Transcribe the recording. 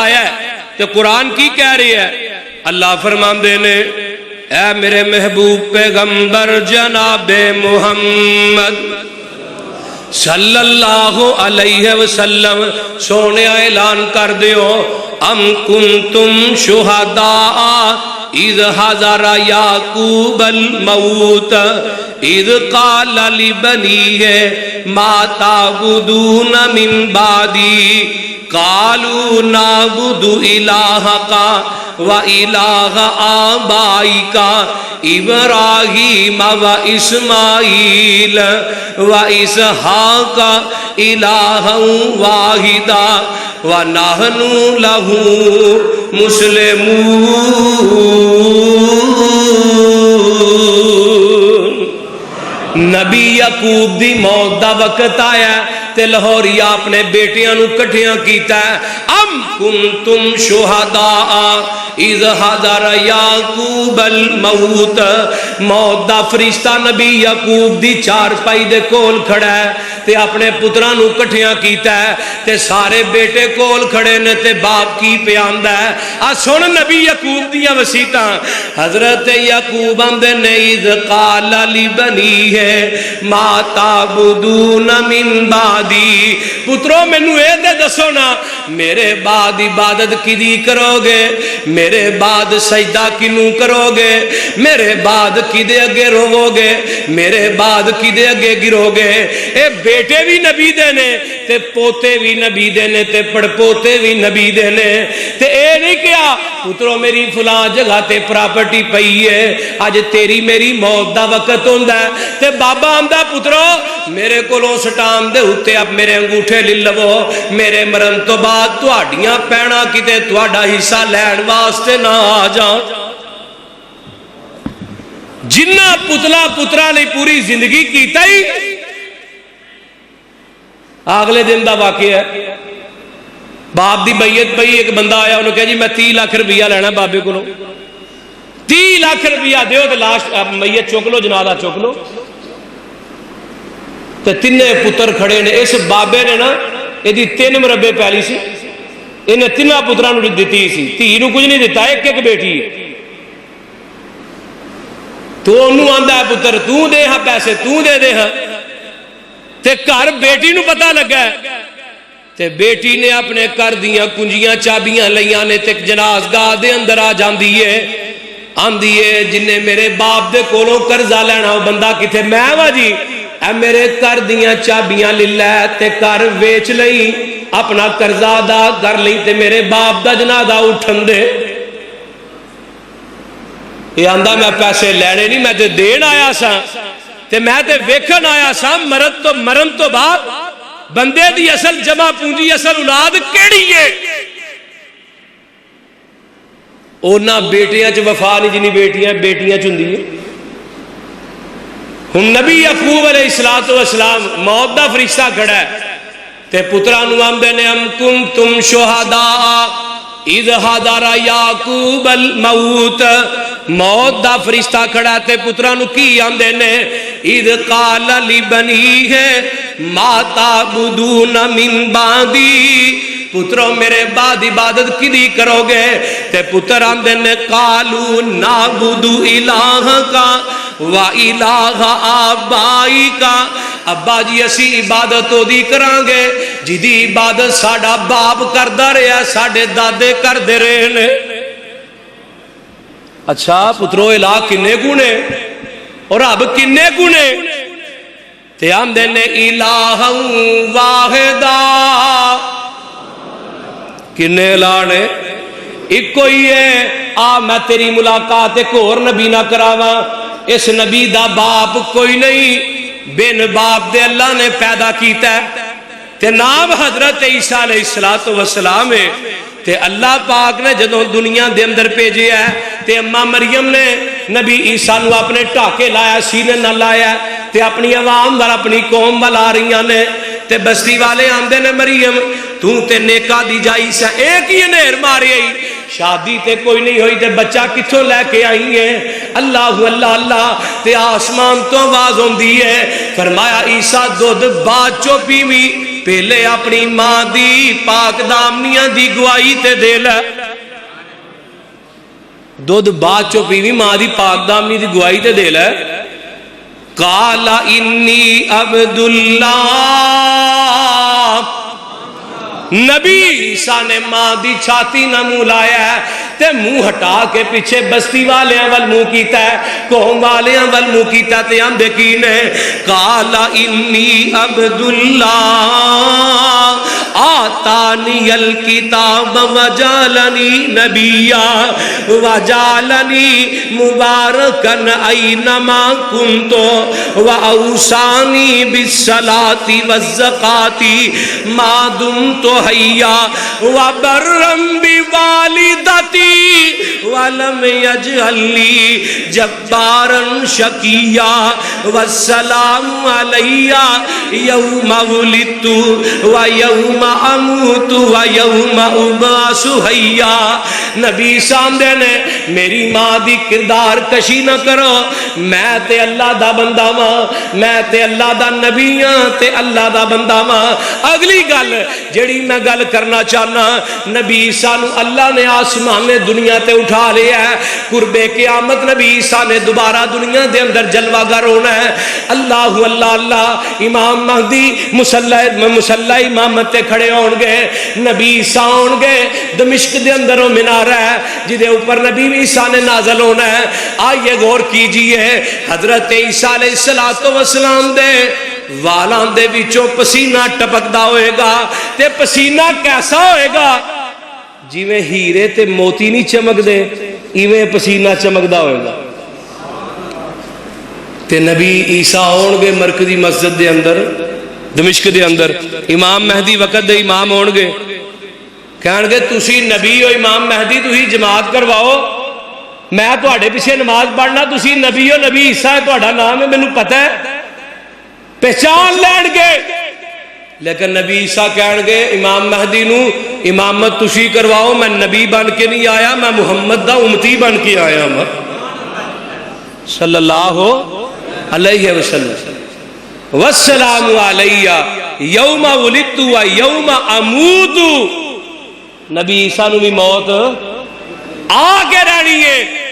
آیا ہے تو قرآن کی کہہ رہی ہے؟ اللہ فرماندے نے اے میرے محبوب پیغمبر جناب محمد صلی اللہ علیہ وسلم سونے اعلان کر دیو ام کنتم شہداء اذ حضر یعقوب الموت اذ قال لبنیہ ما تعبدون من بعدی قالوا نعبد الہک و الہ آبائک ابراہیم و اسماعیل و اسحاق الہا واحدا ونحن لہ مسلمون۔ نبی یعقوب دی موت دا وقت آیا تے لاہوری اپنے بیٹیاں نو کٹھیاں کیتا ہے ام کنتم شہداء اذ حضر یعقوب الموت، موت دا فرشتہ نبی یعقوب دی چارپائی دے کول کھڑا ہے تے اپنے پتراں نو کٹھیاں کیتا ہے تے سارے بیٹے کول کھڑے نے تے باپ کی پیاندا ہے آ سن نبی یعقوب دیاں وصیتاں حضرت یعقوب آندے نے اذ قال لبنیہ ما تعبدون من بعدی، پترو مینوں اے دے دسو نا میرے بعد عبادت کدی کرو گے، میرے بعد سجدہ کنوں کرو گے، میرے بعد کدے اگے رو گے، میرے بعد کدے اگے گرو گے؟ اے بیٹے بھی نبی دے نے تے پوتے بھی نبی دے نے تے پڑپوتے بھی نبی دے نے تے اے نہیں کیا پترو میری فلاں جگہ تے پراپرٹی پئی ہے اج تیری میری موت دا وقت ہوندا ہے تے بابا آندا پترو میرے کولوں سٹام دے اوتے اب میرے انگوٹھے لے لو، میرے مرن تو بعد تہاڈیاں پینا کتے تہاڈا حصہ لین واسطے نہ آ جان۔ جنہ پتلا پترا نے پوری زندگی کیتا ہی اگلے دن دا واقعہ ہے باپ دی بیعت پئی ایک بندہ آیا انہوں کہا جی میں 30 لاکھ روپیہ لینا بابے کو 30 لاکھ روپیہ دیو تو لاش میت چک لو جنازہ چک لو تو تینے پتر کھڑے نے اس بابے نے نا یہ 3 مربے پیلی سی انہیں 3 پتران دیتی سی تھی نو کچھ نہیں دیتا ایک ایک بیٹی تو انہوں آندہ ہے پتر تو دے ہاں پیسے تو دے دے ہاں تے گھر بیٹی نو پتہ لگا ہے تے بیٹی نے اپنے کر دیاں کنجیاں چابیاں لیاں نے تے جنازگاہ دے اندر آ جاندی ہے آندی ہے جنہیں میرے باپ دے کولوں قرضہ لینا وہ بندہ کتے میں وا جی اے میرے کر دیاں چابیاں للہ تے کر ویچ لئی اپنا قرضہ ادا کر لئی تے میرے باپ دا جنازہ اٹھن دے یہ آندہ میں پیسے لینے نہیں میں تے دین آیا سا تے میں تے ویکھن آیا سا مرن تو بعد بندے دی اصل جمع پونجی اصل اولاد کیڑی ہے اونا بیٹیاں چ وفا نہیں جنی بیٹیاں چندی ہے ہم نبی یعقوب علیہ السلام موت دا فرشتہ کھڑا ہے تے پترانو آمدے نے ام کنتم شہداء اذ حضر یعقوب الموت، موت دا فرشتہ کھڑا تے پترانو کی آمدے نے اذ قال لبنیہ ما تعبدون من بعدی، پتروں میرے بعد عبادت کدی کرو گے؟ تے پتر آمدے نے قالوا نعبد الہک و الہ آبائک، ابا جی اسی عبادت تو دی کران گے جدی عبادت ساڈا باپ کردا رہیا ساڈے دادے کردے رہے نے۔ اچھا پترو الہ کنے گنے اور رب کنے گنے؟ تے آمدے نے الہ واحدا، کنے الہ نے ایک کوئی ہے آ میں تیری ملاقات ایک اور نبی نہ کراواں، اس نبی دا باپ کوئی نہیں بن باپ دے اللہ نے پیدا کیتا ہے تے نام حضرت عیسیٰ علیہ السلام ہے تے اللہ پاک نے جدوں دنیا دے اندر بھیجے ہے تے اماں مریم نے نبی عیسیٰ نو اپنے ٹاکے لایا سینے نہ لایا تے اپنی عوام وال اپنی قوم وال آ رہی نے تے بستی والے آندے نے مریم تو تے نیکا دی جائی سا ایک ہی نہر ماری آئی شادی تے کوئی نہیں ہوئی تے بچہ کتھوں لے کے آئی ہے اللہ اللہ اللہ تے آسمان تو آواز ہوندی ہے فرمایا عیسیٰ دودھ بعد چو پیوی پہلے اپنی ماں دی پاک دامنیاں دی گواہی تے دے لے دودھ بعد چو پیوی ماں دی پاک دامنی دی گواہی تے دے لے قال انی عبداللہ نبی عیسیٰ نے ماں دی چھاتی نہ منہ لایا ہے تے منہ ہٹا کے پیچھے بستی والے ول منہ کیتا ہے قوم والے ول منہ کیتا تے ہم دیکھین ہے قال انی عبداللہ آتانی الکتاب وجعلنی نبیا وجعلنی مبارکن اینما کنتو واوصانی بالصلاة والزکاة ما دمت حیا وبرم بوالدتی ولم یجعلنی جبارا شقیا والسلام علی یوم ولدت ویوم اموت ویوم ابعث حیا نبی سامنے نے میری ماں دی کردار کشی نہ کرو میں تے اللہ دا بندہ ماں میں تے اللہ دا نبی ہاں تے اللہ دا بندہ ماں اگلی گل جڑی میں گل کرنا چاہنا نبی عیسیٰ نو اللہ نے آسمان نے دنیا تے اٹھا لیا ہے قرب قیامت نبی عیسیٰ نے دوبارہ دنیا دے اندر جلوہ گر ہونا ہے اللہ اللہ اللہ امام مہدی مسلح امامت تے کھڑے ہون گے نبی عیسیٰ ہون گے دمشق دے اندر وہ منارہ ہے جدے اوپر نبی عیسیٰ نے نازل ہونا ہے آئیے غور کیجئے حضرت عیسیٰ علیہ السلام دے والان دے وچوں پسینہ ٹپکدا ہوئے گا تے پسینہ کیسا ہوئے گا جویں ہیرے تے موتی نہیں چمک دے ایویں پسینہ چمکدا ہوئے گا تے نبی عیسیٰ ہون گے مرکزی مسجد دے اندر دمشق دے اندر امام مہدی وقت دے امام ہون گے کہن گے تسی نبی ہو امام مہدی تسی جماعت کرواؤ میں تواڈے پیچھے نماز پڑھنا تسی نبی ہو نبی عیسیٰ ہے تواڈا نام ہے مینوں پتہ ہے پہچان لین گے لیکن نبی عیسیٰ کہن گے امام مہدی نو امامت تسی کرواؤ میں نبی بن کے نہیں آیا میں محمد دا امتی بن کے آیا ہوں صلی اللہ علیہ وسلم والسلام علیہ یوم ولدت و یوم اموت نبی عیسیٰ نو بھی موت آ کے رہنی ہے